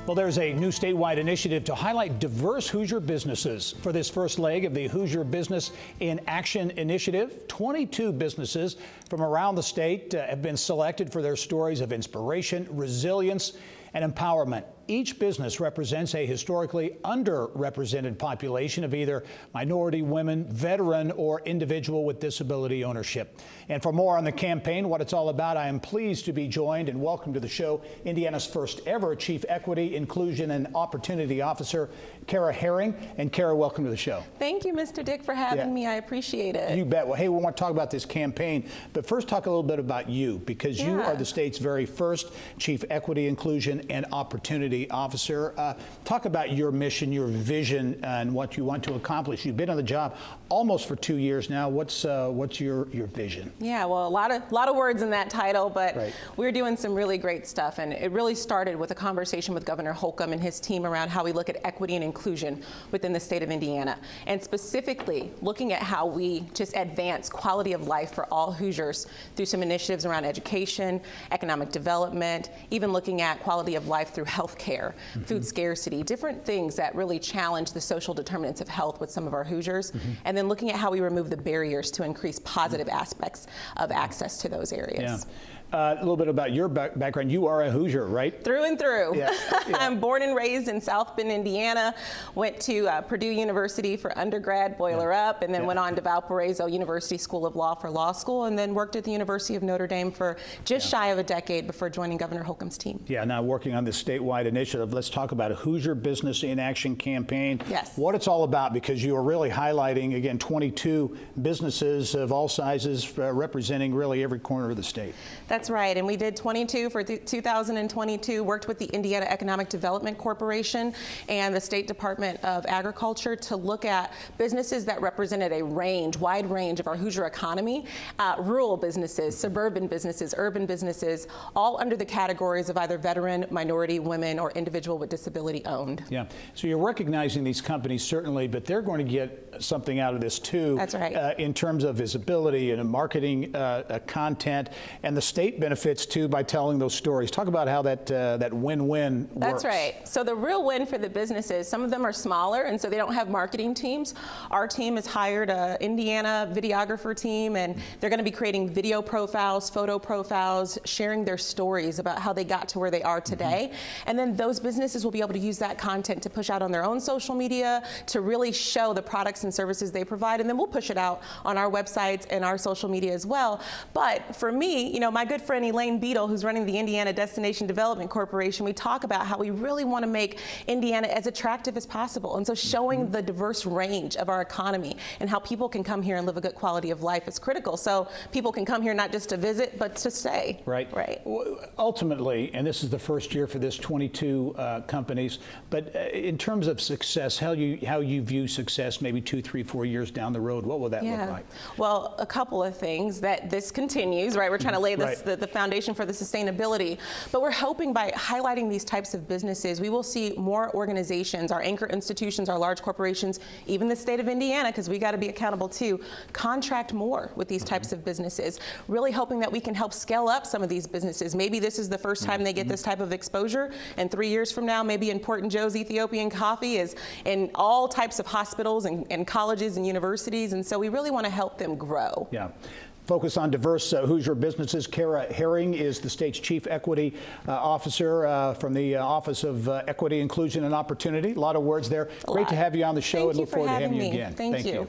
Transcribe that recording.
Well, there's a new statewide initiative to highlight diverse Hoosier businesses. For this first leg of the Hoosier Business in Action initiative, 22 businesses from around the state have been selected for their stories of inspiration, resilience, and empowerment. Each business represents a historically underrepresented population of either minority, women, veteran, or individual with disability ownership. And for more on the campaign, what it's all about, I am pleased to be joined and welcome to the show Indiana's first ever Chief Equity, Inclusion, and Opportunity Officer, Karrah Herring. And Karrah, welcome to the show. Thank you, Mr. Dick, for having me. I appreciate it. You bet. Well, hey, we want to talk about this campaign, but first talk a little bit about you, because you are the state's very first Chief Equity, Inclusion, and Opportunity Officer. Talk about your mission, your vision, and what you want to accomplish. You've been on the job almost for 2 years now. What's your vision? Yeah, well, a lot of words in that title, but we're doing some really great stuff, and it really started with a conversation with Governor HOLCOMB and his team around how we look at equity and inclusion within the state of Indiana, and specifically looking at how we just advance quality of life for all Hoosiers through some initiatives around education, economic development, even looking at quality of life through health care, food scarcity, different things that really challenge the social determinants of health with some of our Hoosiers, and then looking at how we remove the barriers to increase positive aspects of access to those areas. A little bit about your background. You are a Hoosier, right? Through and through. I'm born and raised in South Bend, Indiana. Went to Purdue University for undergrad, Boiler Up, and then went on to Valparaiso University School of Law for law school, and then worked at the University of Notre Dame for just shy of a decade before joining Governor HOLCOMB's team. Yeah, now working on this statewide initiative, let's talk about a Hoosier Business in Action campaign. Yes. What it's all about, because you are really highlighting, again, 22 businesses of all sizes representing really every corner of the state. That's right, and we did 22 for 2022, worked with the Indiana Economic Development Corporation and the State Department of Agriculture to look at businesses that represented a wide range of our Hoosier economy, rural businesses, suburban businesses, urban businesses, all under the categories of either veteran, minority, women, or individual with disability owned. Yeah, so you're recognizing these companies certainly, but they're going to get something out of this too. That's right. In terms of visibility and marketing content, and the state benefits too by telling those stories. Talk about how that win-win works. That's right. So the real win for the businesses, some of them are smaller and so they don't have marketing teams. Our team has hired an Indiana videographer team, and they're going to be creating video profiles, photo profiles, sharing their stories about how they got to where they are today. And then those businesses will be able to use that content to push out on their own social media to really show the products and services they provide, and then we'll push it out on our websites and our social media as well. But for me, you know, my good friend Elaine Beadle, who's running the Indiana Destination Development Corporation, we talk about how we really want to make Indiana as attractive as possible. And so showing the diverse range of our economy and how people can come here and live a good quality of life is critical. So people can come here not just to visit, but to stay. Right. Ultimately, and this is the first year for this 22 companies, but in terms of success, how you view success maybe 2, 3, 4 years down the road, what will that look like? Well, a couple of things. That this continues, right? We're trying to lay this, the foundation for the sustainability, but we're hoping by highlighting these types of businesses, we will see more organizations, our anchor institutions, our large corporations, even the state of Indiana, because we got to be accountable too, contract more with these types of businesses, really hoping that we can help scale up some of these businesses. Maybe this is the first time they get this type of exposure, and 3 years from now, maybe Importin Joe's Ethiopian coffee is in all types of hospitals and colleges and universities, and so we really want to help them grow. Yeah. Focus on diverse Hoosier businesses. Karrah Herring is the state's Chief Equity Officer from the Office of Equity, Inclusion, and Opportunity. A lot of words there. Great to have you on the show, and look forward to having you again. Thank you.